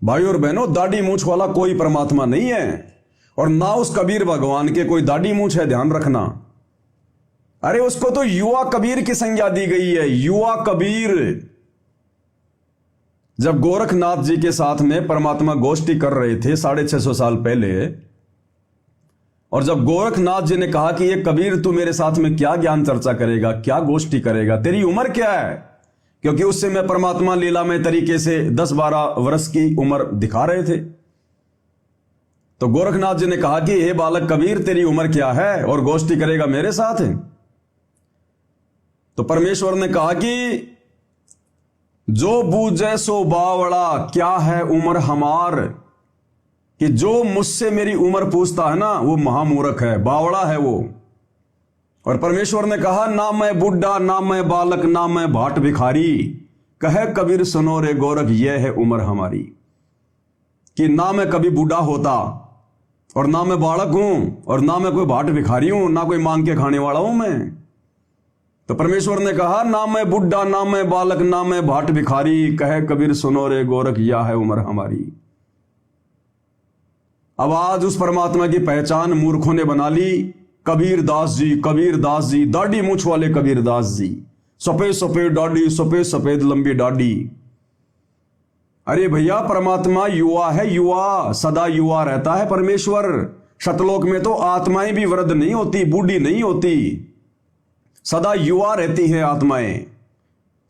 भाई और बहनों, दाढ़ी मूछ वाला कोई परमात्मा नहीं है और ना उस कबीर भगवान के कोई दाढ़ी मूछ है, ध्यान रखना। अरे उसको तो युवा कबीर की संज्ञा दी गई है, युवा कबीर। जब गोरखनाथ जी के साथ में परमात्मा गोष्ठी कर रहे थे 650 साल पहले, और जब गोरखनाथ जी ने कहा कि ये कबीर तू मेरे साथ में क्या ज्ञान चर्चा करेगा, क्या गोष्ठी करेगा, तेरी उम्र क्या है, क्योंकि उससे मैं परमात्मा लीलामय तरीके से 10-12 वर्ष की उम्र दिखा रहे थे। तो गोरखनाथ जी ने कहा कि हे बालक कबीर तेरी उम्र क्या है और गोष्ठी करेगा मेरे साथ है। तो परमेश्वर ने कहा कि जो बूझे सो बावड़ा, क्या है उम्र हमार, कि जो मुझसे मेरी उम्र पूछता है ना वो महामूर्ख है, बावड़ा है वो। और परमेश्वर ने कहा ना मैं बुढ़ा ना मैं बालक ना मैं भाट भिखारी, कहे कबीर सुनो रे गोरख यह है उम्र हमारी। कि ना मैं कभी बूढ़ा होता और ना मैं बालक हूं और ना मैं कोई भाट भिखारी हूं, ना कोई मांग के खाने वाला हूं मैं। तो परमेश्वर ने कहा ना मैं बुढ़ा ना मैं बालक ना मैं भाट भिखारी, कहे कबीर सुनो रे गोरख यह है उम्र हमारी। अब आज उस परमात्मा की पहचान मूर्खों ने बना ली। कबीरदास जी, दाढ़ी मूछ वाले कबीरदास जी, सफेद सफेद दाढ़ी, सफेद सफेद लंबी दाढ़ी। अरे भैया परमात्मा युवा है, युवा, सदा युवा रहता है परमेश्वर। शतलोक में तो आत्माएं भी वृद्ध नहीं होती, बूढ़ी नहीं होती, सदा युवा रहती है आत्माएं।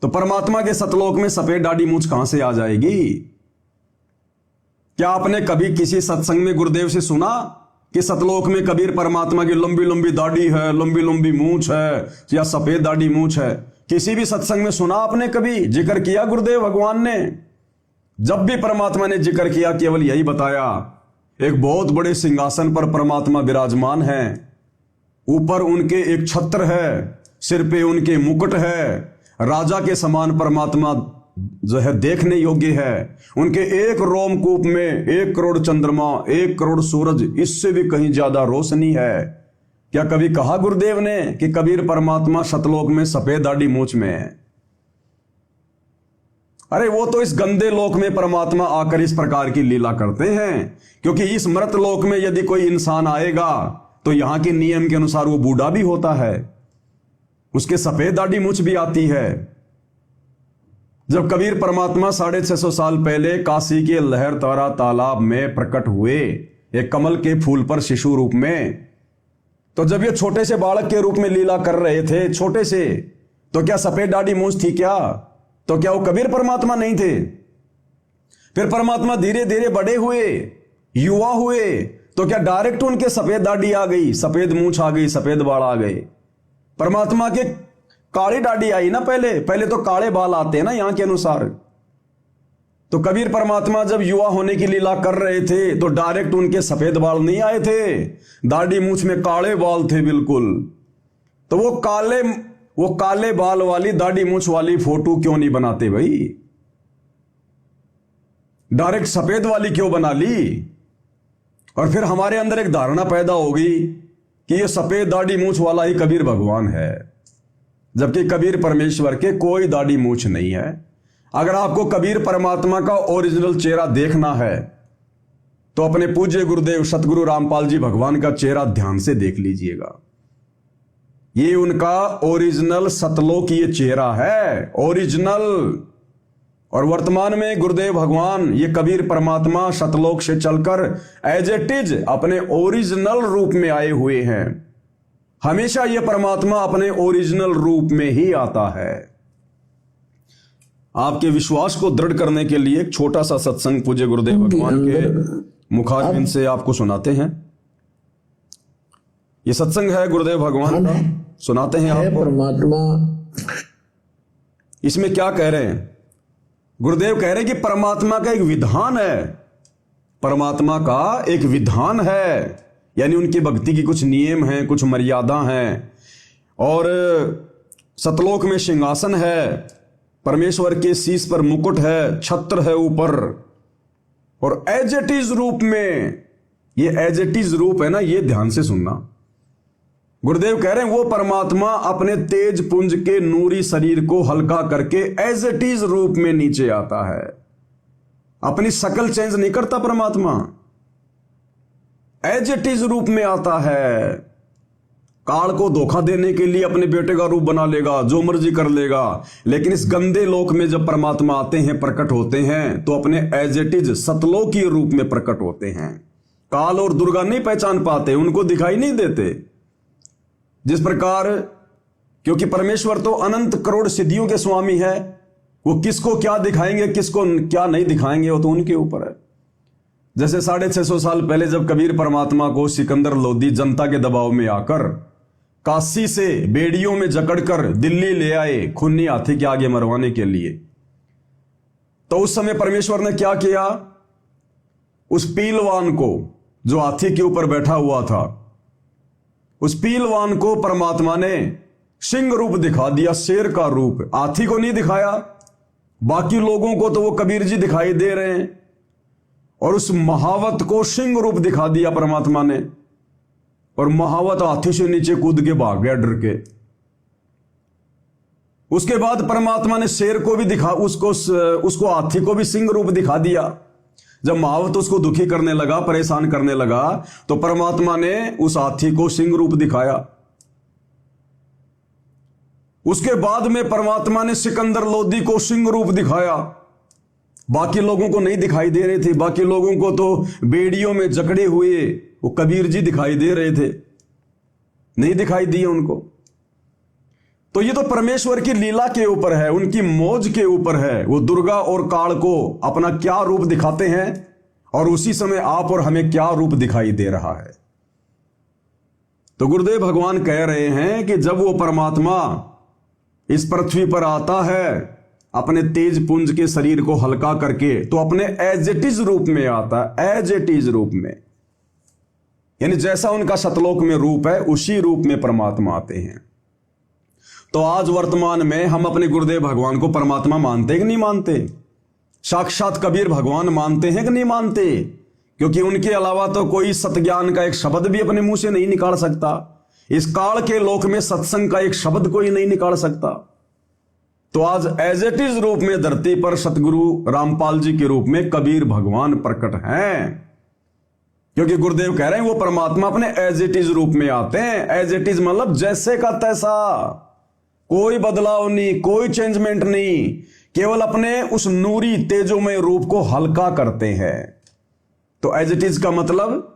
तो परमात्मा के सतलोक में सफेद दाढ़ी मूछ कहां से आ जाएगी? क्या आपने कभी किसी सत्संग में गुरुदेव से सुना कि सतलोक में कबीर परमात्मा की लंबी लंबी दाढ़ी है, लंबी लंबी मूछ है या सफेद दाढ़ी मूछ है? किसी भी सत्संग में सुना आपने कभी? जिक्र किया गुरुदेव भगवान ने? जब भी परमात्मा ने जिक्र किया केवल यही बताया, एक बहुत बड़े सिंहासन पर परमात्मा विराजमान है, ऊपर उनके एक छत्र है, सिर पे उनके मुकुट है, राजा के समान परमात्मा जो है देखने योग्य है। उनके एक रोमकूप में 1 करोड़ चंद्रमा, 1 करोड़ सूरज, इससे भी कहीं ज्यादा रोशनी है। क्या कभी कहा गुरुदेव ने कि कबीर परमात्मा सतलोक में सफेद दाढ़ी मूछ में है? अरे वो तो इस गंदे लोक में परमात्मा आकर इस प्रकार की लीला करते हैं, क्योंकि इस मृत लोक में यदि कोई इंसान आएगा तो यहां के नियम के अनुसार वो बूढ़ा भी होता है, उसके सफेद दाढ़ी मूछ भी आती है। जब कबीर परमात्मा 650 साल पहले काशी के लहरतारा तालाब में प्रकट हुए एक कमल के फूल पर शिशु रूप में, तो जब ये छोटे से बालक के रूप में लीला कर रहे थे, छोटे से, तो क्या सफेद दाढ़ी मूछ थी क्या? तो क्या वो कबीर परमात्मा नहीं थे? फिर परमात्मा धीरे धीरे बड़े हुए, युवा हुए, तो क्या डायरेक्ट उनके सफेद दाढ़ी आ गई, सफेद मूछ आ गई, सफेद बाल आ गए? परमात्मा के काली दाढ़ी आई ना, पहले तो काले बाल आते हैं ना यहां के अनुसार। तो कबीर परमात्मा जब युवा होने की लीला कर रहे थे तो डायरेक्ट उनके सफेद बाल नहीं आए थे, दाढ़ी मूछ में काले बाल थे बिल्कुल। तो वो काले बाल वाली दाढ़ी मूछ वाली फोटो क्यों नहीं बनाते भाई? डायरेक्ट सफेद वाली क्यों बना ली? और फिर हमारे अंदर एक धारणा पैदा हो गई कि ये सफेद दाढ़ी मूछ वाला ही कबीर भगवान है, जबकि कबीर परमेश्वर के कोई दाढ़ी मूछ नहीं है। अगर आपको कबीर परमात्मा का ओरिजिनल चेहरा देखना है तो अपने पूज्य गुरुदेव सतगुरु रामपाल जी भगवान का चेहरा ध्यान से देख लीजिएगा। ये उनका ओरिजिनल सतलोकीय चेहरा है, ओरिजिनल। और वर्तमान में गुरुदेव भगवान ये कबीर परमात्मा सतलोक से चलकर एज इट इज अपने ओरिजिनल रूप में आए हुए हैं। हमेशा ये परमात्मा अपने ओरिजिनल रूप में ही आता है। आपके विश्वास को दृढ़ करने के लिए एक छोटा सा सत्संग पूज्य गुरुदेव भगवान के मुखारबिंद से आपको सुनाते हैं। ये सत्संग है गुरुदेव भगवान का, सुनाते हैं आपको। परमात्मा इसमें क्या कह रहे हैं? गुरुदेव कह रहे हैं कि परमात्मा का एक विधान है, परमात्मा का एक विधान है, यानी उनकी भक्ति की कुछ नियम हैं, कुछ मर्यादा हैं। और सतलोक में सिंहासन है, परमेश्वर के शीश पर मुकुट है, छत्र है ऊपर, और एज इट इज रूप में, ये एज इट इज रूप है ना, ये ध्यान से सुनना। गुरुदेव कह रहे हैं वो परमात्मा अपने तेज पुंज के नूरी शरीर को हल्का करके एज इट इज रूप में नीचे आता है। अपनी शक्ल चेंज नहीं करता परमात्मा, एज इट इज रूप में आता है। काल को धोखा देने के लिए अपने बेटे का रूप बना लेगा, जो मर्जी कर लेगा, लेकिन इस गंदे लोक में जब परमात्मा आते हैं, प्रकट होते हैं, तो अपने एज इट इज सतलोकी रूप में प्रकट होते हैं। काल और दुर्गा नहीं पहचान पाते, उनको दिखाई नहीं देते। जिस प्रकार, क्योंकि परमेश्वर तो अनंत करोड़ सिद्धियों के स्वामी है, वो किसको क्या दिखाएंगे, किसको क्या नहीं दिखाएंगे, वो तो उनके ऊपर है। जैसे 650 साल पहले जब कबीर परमात्मा को सिकंदर लोधी जनता के दबाव में आकर काशी से बेड़ियों में जकड़कर दिल्ली ले आए खूनी हाथी के आगे मरवाने के लिए, तो उस समय परमेश्वर ने क्या किया, उस पीलवान को जो हाथी के ऊपर बैठा हुआ था, उस पीलवान को परमात्मा ने सिंह रूप दिखा दिया, शेर का रूप। हाथी को नहीं दिखाया, बाकी लोगों को तो वो कबीर जी दिखाई दे रहे हैं, और उस महावत को सिंह रूप दिखा दिया परमात्मा ने, और महावत हाथी से नीचे कूद के भाग गया डर के। उसके बाद परमात्मा ने शेर को भी दिखा, उसको हाथी को भी सिंह रूप दिखा दिया। जब महावत उसको दुखी करने लगा, परेशान करने लगा, तो परमात्मा ने उस हाथी को सिंह रूप दिखाया। उसके बाद में परमात्मा ने सिकंदर लोधी को सिंह रूप दिखाया। बाकी लोगों को नहीं दिखाई दे रहे थे, बाकी लोगों को तो बेड़ियों में जकड़े हुए वो कबीर जी दिखाई दे रहे थे, नहीं दिखाई दिए उनको। तो ये तो परमेश्वर की लीला के ऊपर है, उनकी मौज के ऊपर है। वो दुर्गा और काल को अपना क्या रूप दिखाते हैं, और उसी समय आप और हमें क्या रूप दिखाई दे रहा है। तो गुरुदेव भगवान कह रहे हैं कि जब वो परमात्मा इस पृथ्वी पर आता है अपने तेज पुंज के शरीर को हल्का करके, तो अपने एज इट इज रूप में आता है, एज इट इज रूप में, यानी जैसा उनका सतलोक में रूप है उसी रूप में परमात्मा आते हैं। तो आज वर्तमान में हम अपने गुरुदेव भगवान को परमात्मा मानते हैं कि नहीं मानते? साक्षात कबीर भगवान मानते हैं कि नहीं मानते? क्योंकि उनके अलावा तो कोई सतज्ञान का एक शब्द भी अपने मुंह से नहीं निकाल सकता। इस काल के लोक में सत्संग का एक शब्द कोई नहीं निकाल सकता। तो आज एज इट इज रूप में धरती पर सतगुरु रामपाल जी के रूप में कबीर भगवान प्रकट हैं, क्योंकि गुरुदेव कह रहे हैं वो परमात्मा अपने एज इट इज रूप में आते हैं। एज इट इज मतलब जैसे का तैसा, कोई बदलाव नहीं, कोई चेंजमेंट नहीं, केवल अपने उस नूरी तेजोमय रूप को हल्का करते हैं। तो एज इट इज का मतलब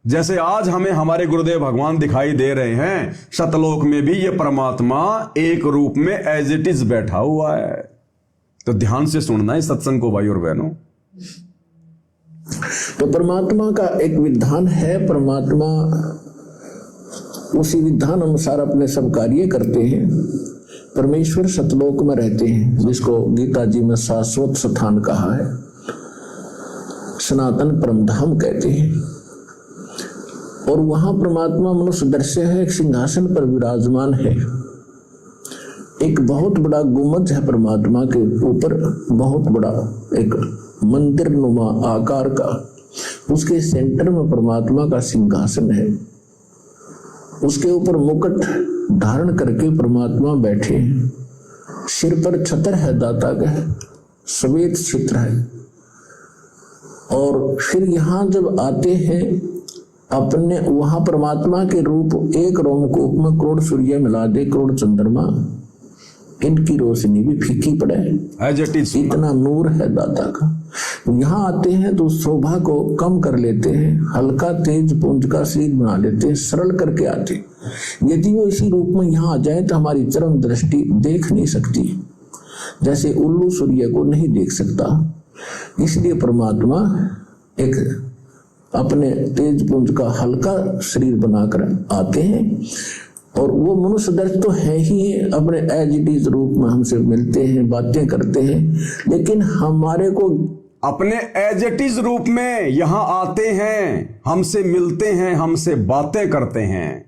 जैसे आज हमें हमारे गुरुदेव भगवान दिखाई दे रहे हैं, सतलोक में भी ये परमात्मा एक रूप में एज इट इज बैठा हुआ है। तो ध्यान से सुनना है सत्संग को भाई और बहनों। तो परमात्मा का एक विधान है, परमात्मा उसी विधान अनुसार अपने सब कार्य करते हैं। परमेश्वर सतलोक में रहते हैं, जिसको गीता जी में शाश्वत स्थान कहा है, सनातन परमधाम कहते हैं। और वहां परमात्मा मनुष्य दृश्य है, एक सिंहासन पर विराजमान है। एक बहुत बड़ा गुम्बद है परमात्मा के ऊपर, बहुत बड़ा एक मंदिर नुमा आकार का, उसके सेंटर में परमात्मा का सिंहासन है। उसके ऊपर मुकुट धारण करके परमात्मा बैठे हैं। सिर पर छत्र है दाता का, श्वेत चित्र है। और फिर यहाँ जब आते हैं अपने, वहां परमात्मा के रूप एक रोमकूप में करोड़ सूर्य मिला दे, करोड़ चंद्रमा, इनकी रोशनी भी फीकी पड़े, इतना नूर है दाता का। यहाँ आते हैं तो शोभा को कम कर लेते हैं, हल्का तेज पुंज का शरीर बना लेते हैं, सरल करके आते हैं। यदि वो इसी रूप में यहाँ आ जाए तो हमारी चरम दृष्टि देख नहीं सकती, जैसे उल्लू सूर्य को नहीं देख सकता। इसलिए परमात्मा एक अपने तेज पुंज का हल्का शरीर बनाकर आते हैं, और वो मनुष्य दर्श तो है ही, अपने एज इट इज रूप में हमसे मिलते हैं, बातें करते हैं, लेकिन हमारे को अपने एज इट इज रूप में यहां आते हैं, हमसे मिलते हैं, हमसे बातें करते हैं,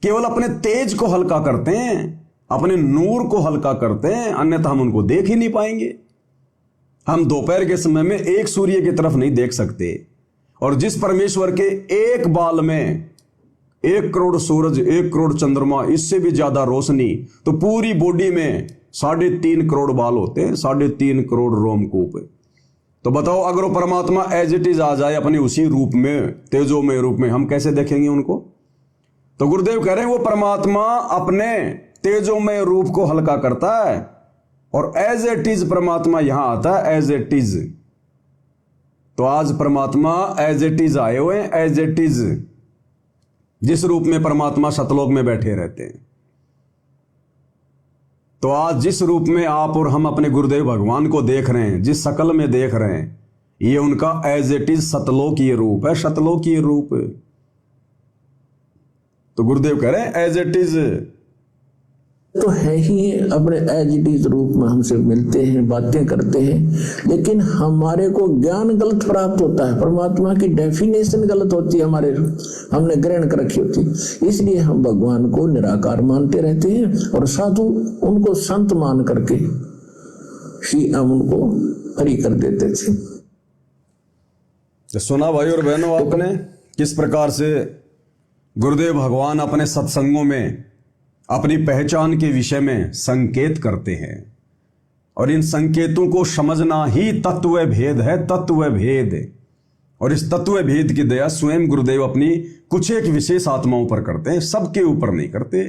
केवल अपने तेज को हल्का करते हैं, अपने नूर को हल्का करते हैं, अन्यथा हम उनको देख ही नहीं पाएंगे। हम दोपहर के समय में एक सूर्य की तरफ नहीं देख सकते, और जिस परमेश्वर के एक बाल में 1 करोड़ सूरज, 1 करोड़ चंद्रमा, इससे भी ज्यादा रोशनी, तो पूरी बॉडी में 3.5 करोड़ बाल होते हैं, 3.5 करोड़ रोमकूप। तो बताओ, अगर वो परमात्मा एज इट इज आ जाए अपने उसी रूप में, तेजोमय रूप में, हम कैसे देखेंगे उनको? तो गुरुदेव कह रहे हैं वो परमात्मा अपने तेजोमय रूप को हल्का करता है और एज इट इज परमात्मा यहां आता है, एज इट इज। तो आज परमात्मा एज इट इज आए हुए हैं, एज इट इज, जिस रूप में परमात्मा सतलोक में बैठे रहते हैं। तो आज जिस रूप में आप और हम अपने गुरुदेव भगवान को देख रहे हैं, जिस शकल में देख रहे हैं, ये उनका एज इट इज सतलोकीय रूप है, सतलोकीय रूप। तो गुरुदेव कह रहे हैं एज इट इज तो है ही, अपने एज इट इज रूप में हमसे मिलते हैं, बातें करते हैं, लेकिन हमारे को ज्ञान गलत प्राप्त होता है, परमात्मा की डेफिनेशन गलत होती है, हमारे हमने ग्रहण कर रखी होती है। इसलिए हम भगवान को निराकार मानते रहते हैं और साधु उनको संत मान करके ही हम उनको हरि कर देते थे। तो सुना भाई और बहनों आपने किस प्रकार से गुरुदेव भगवान अपने सत्संगों में अपनी पहचान के विषय में संकेत करते हैं, और इन संकेतों को समझना ही तत्व भेद है, तत्व भेद। और इस तत्व भेद की दया स्वयं गुरुदेव अपनी कुछ एक विशेष आत्माओं पर करते हैं, सबके ऊपर नहीं करते।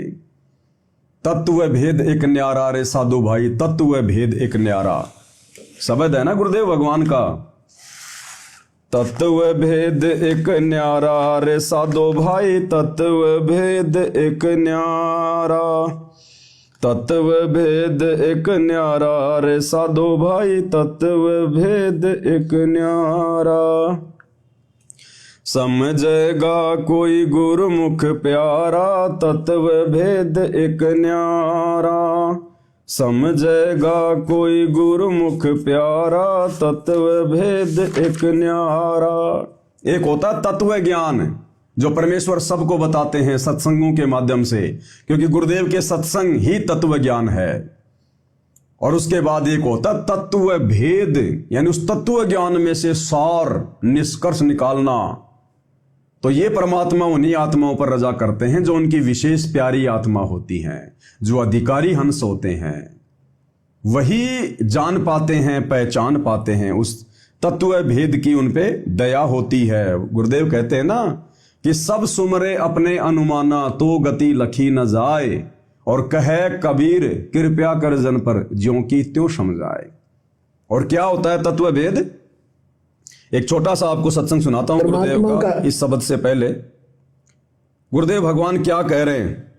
तत्व भेद एक न्यारा रे साधु भाई, तत्व भेद एक न्यारा शब्द है ना गुरुदेव भगवान का। तत्व भेद एक न्यारा रे साधो भाई, तत्व भेद एक न्यारा, तत्व भेद एक न्यारा रे साधो भाई, तत्व भेद एक न्यारा। समझेगा कोई गुरुमुख प्यारा, तत्व भेद एक न्यारा। समझेगा कोई गुरुमुख प्यारा, तत्व भेद एक न्यारा। एक होता तत्व ज्ञान जो परमेश्वर सबको बताते हैं सत्संगों के माध्यम से, क्योंकि गुरुदेव के सत्संग ही तत्व ज्ञान है। और उसके बाद एक होता तत्व भेद, यानी उस तत्व ज्ञान में से सार निष्कर्ष निकालना। तो ये परमात्मा उन्हीं आत्माओं पर रजा करते हैं जो उनकी विशेष प्यारी आत्मा होती हैं, जो अधिकारी हंस होते हैं। वही जान पाते हैं, पहचान पाते हैं, उस तत्व भेद की उन पे दया होती है। गुरुदेव कहते हैं ना कि सब सुमरे अपने अनुमाना, तो गति लखी न जाए, और कहे कबीर कृपया कर जन पर, ज्यों की त्यों समझाए। और क्या होता है तत्व भेद? एक छोटा सा आपको सत्संग सुनाता हूं गुरुदेव का। इस शब्द से पहले गुरुदेव भगवान क्या कह रहे हैं,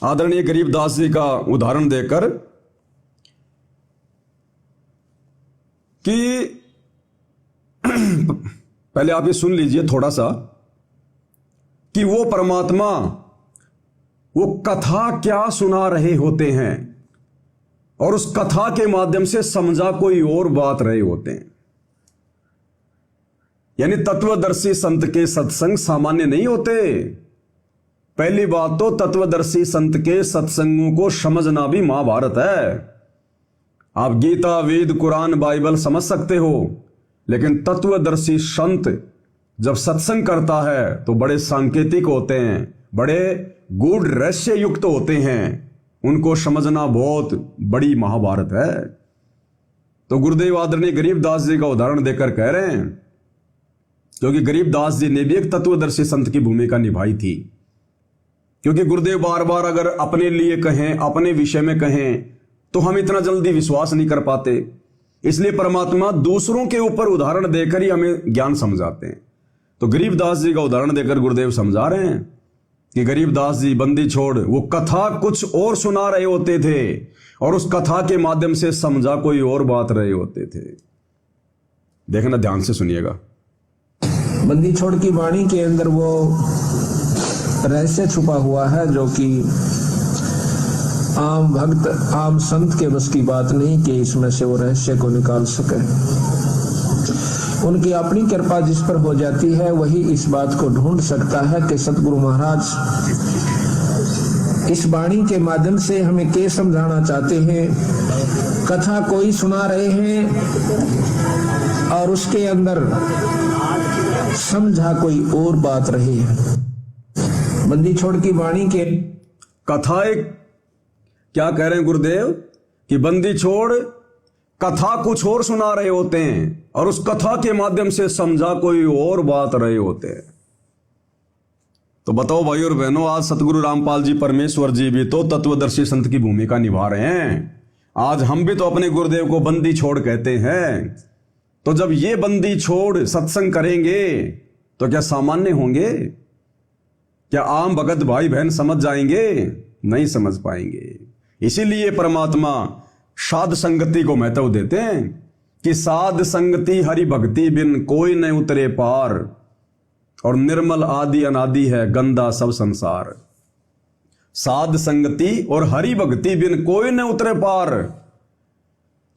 आदरणीय गरीबदास जी का उदाहरण देकर, कि पहले आप ये सुन लीजिए थोड़ा सा, कि वो परमात्मा वो कथा क्या सुना रहे होते हैं, और उस कथा के माध्यम से समझा कोई और बात रहे होते हैं। यानी तत्वदर्शी संत के सत्संग सामान्य नहीं होते। पहली बात तो तत्वदर्शी संत के सत्संगों को समझना भी महाभारत है। आप गीता, वेद, कुरान, बाइबल समझ सकते हो, लेकिन तत्वदर्शी संत जब सत्संग करता है तो बड़े सांकेतिक होते हैं, बड़े गूढ़ रहस्य युक्त होते हैं। उनको समझना बहुत बड़ी महाभारत है। तो गुरुदेव आदरणीय गरीबदास जी का उदाहरण देकर कह रहे हैं, क्योंकि गरीबदास जी ने भी एक तत्वदर्शी संत की भूमिका निभाई थी। क्योंकि गुरुदेव बार बार अगर अपने लिए कहें, अपने विषय में कहें, तो हम इतना जल्दी विश्वास नहीं कर पाते। इसलिए परमात्मा दूसरों के ऊपर उदाहरण देकर ही हमें ज्ञान समझाते हैं। तो गरीबदास जी का उदाहरण देकर गुरुदेव समझा रहे हैं कि गरीबदास जी बंदी छोड़ वो कथा कुछ और सुना रहे होते थे, और उस कथा के माध्यम से समझा कोई और बात रहे होते थे। देखना, ध्यान से सुनिएगा। बंदी छोड़ की वाणी के अंदर वो रहस्य छुपा हुआ है, जो कि आम भक्त, आम संत के बस की बात नहीं कि इसमें से वो रहस्य को निकाल सके। उनकी अपनी कृपा जिस पर हो जाती है, वही इस बात को ढूंढ सकता है कि सतगुरु महाराज इस वाणी के माध्यम से हमें क्या समझाना चाहते हैं। कथा कोई सुना रहे हैं और उसके अंदर समझा कोई और बात रही है। बंदी छोड़ की वाणी के कथा एक क्या कह रहे हैं गुरुदेव कि बंदी छोड़ कथा कुछ और सुना रहे होते हैं और उस कथा के माध्यम से समझा कोई और बात रहे होते हैं। तो बताओ भाई और बहनों, आज सतगुरु रामपाल जी परमेश्वर जी भी तो तत्वदर्शी संत की भूमिका निभा रहे हैं। आज हम भी तो अपने गुरुदेव को बंदी छोड़ कहते हैं। तो जब ये बंदी छोड़ सत्संग करेंगे तो क्या सामान्य होंगे? क्या आम भगत भाई बहन समझ जाएंगे? नहीं समझ पाएंगे। इसीलिए परमात्मा साध संगति को महत्व देते हैं कि साध संगति हरि भक्ति बिन कोई न उतरे पार, और निर्मल आदि अनादि है गंदा सब संसार। साध संगति और हरि भक्ति बिन कोई न उतरे पार।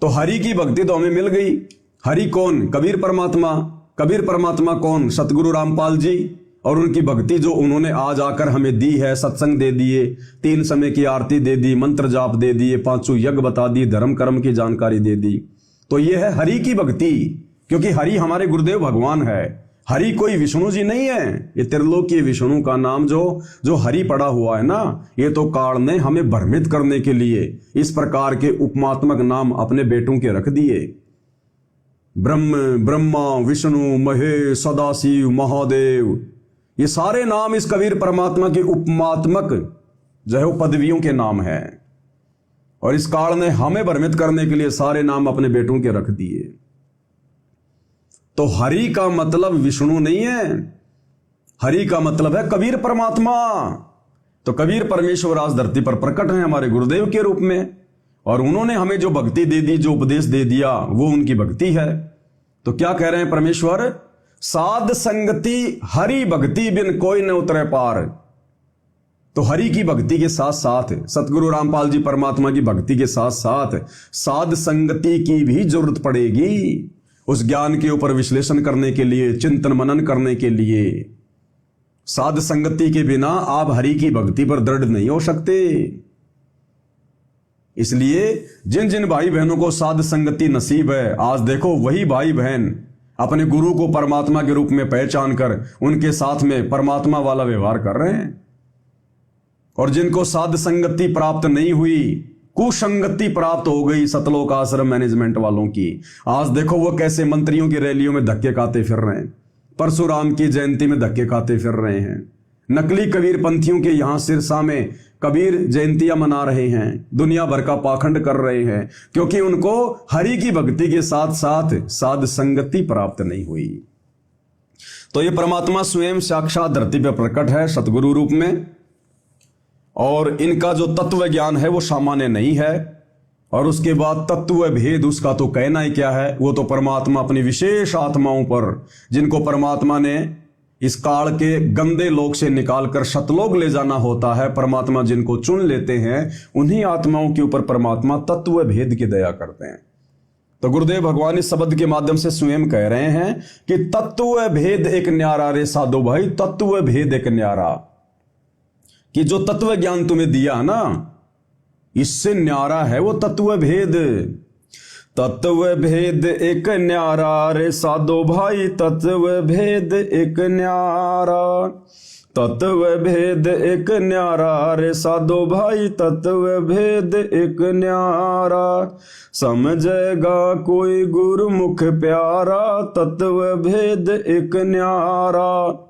तो हरि की भक्ति तो हमें मिल गई। हरि कौन? कबीर परमात्मा। कबीर परमात्मा कौन? सतगुरु रामपाल जी। और उनकी भक्ति जो उन्होंने आज आकर हमें दी है, सत्संग दे दिए, 3 समय की आरती दे दी, मंत्र जाप दे दिए, 5 यज्ञ बता दी, धर्म कर्म की जानकारी दे दी। तो यह है हरि की भक्ति, क्योंकि हरि हमारे गुरुदेव भगवान है। हरि कोई विष्णु जी नहीं है। ये त्रिलोकीय विष्णु का नाम जो हरि पड़ा हुआ है ना, ये तो काल ने हमें भ्रमित करने के लिए इस प्रकार के उपमात्मक नाम अपने बेटों के रख दिए। ब्रह्म, ब्रह्मा, विष्णु, महेश, सदाशिव, महादेव, ये सारे नाम इस कबीर परमात्मा के उपमात्मक जो है वो पदवियों के नाम है। और इस काल ने हमें भ्रमित करने के लिए सारे नाम अपने बेटों के रख दिए। तो हरि का मतलब विष्णु नहीं है, हरि का मतलब है कबीर परमात्मा। तो कबीर परमेश्वर आज धरती पर प्रकट हैं हमारे गुरुदेव के रूप में, और उन्होंने हमें जो भक्ति दे दी, जो उपदेश दे दिया, वो उनकी भक्ति है। तो क्या कह रहे हैं परमेश्वर? साध संगति हरि भक्ति बिन कोई न उतरे पार। तो हरि की भक्ति के साथ साथ, सतगुरु रामपाल जी परमात्मा की भक्ति के साथ साथ साध संगति की भी जरूरत पड़ेगी। उस ज्ञान के ऊपर विश्लेषण करने के लिए, चिंतन मनन करने के लिए। साध संगति के बिना आप हरि की भक्ति पर दृढ़ नहीं हो सकते। इसलिए जिन जिन भाई बहनों को साध संगति नसीब है, आज देखो वही भाई बहन अपने गुरु को परमात्मा के रूप में पहचान कर उनके साथ में परमात्मा वाला व्यवहार कर रहे हैं। और जिनको साध संगति प्राप्त नहीं हुई, कुसंगति प्राप्त हो गई सतलोक आश्रम मैनेजमेंट वालों की, आज देखो वो कैसे मंत्रियों की रैलियों में धक्के खाते फिर रहे हैं, परशुराम की जयंती में धक्के खाते फिर रहे हैं, नकली कबीर पंथियों के यहां सिरसा में कबीर जयंतियां मना रहे हैं, दुनिया भर का पाखंड कर रहे हैं, क्योंकि उनको हरि की भक्ति के साथ साथ साध संगति प्राप्त नहीं हुई। तो ये परमात्मा स्वयं साक्षात धरती पर प्रकट है सतगुरु रूप में, और इनका जो तत्व ज्ञान है वो सामान्य नहीं है। और उसके बाद तत्व भेद उसका तो कहना ही क्या है। वो तो परमात्मा अपनी विशेष आत्माओं पर, जिनको परमात्मा ने इस काल के गंदे लोक से निकालकर सतलोक ले जाना होता है, परमात्मा जिनको चुन लेते हैं, उन्हीं आत्माओं के ऊपर परमात्मा तत्व भेद की दया करते हैं। तो गुरुदेव भगवान इस शब्द के माध्यम से स्वयं कह रहे हैं कि तत्व भेद एक न्यारा रे साधो भाई, तत्व भेद एक न्यारा। कि जो तत्व ज्ञान तुम्हें दिया ना, इससे न्यारा है वो तत्व भेद। तत्व भेद एक न्यारा रे साधो भाई, तत्व भेद एक न्यारा। तत्व भेद एक न्यारा रे साधो भाई, तत्व भेद एक न्यारा। समझेगा कोई गुरुमुख प्यारा, तत्व भेद एक न्यारा।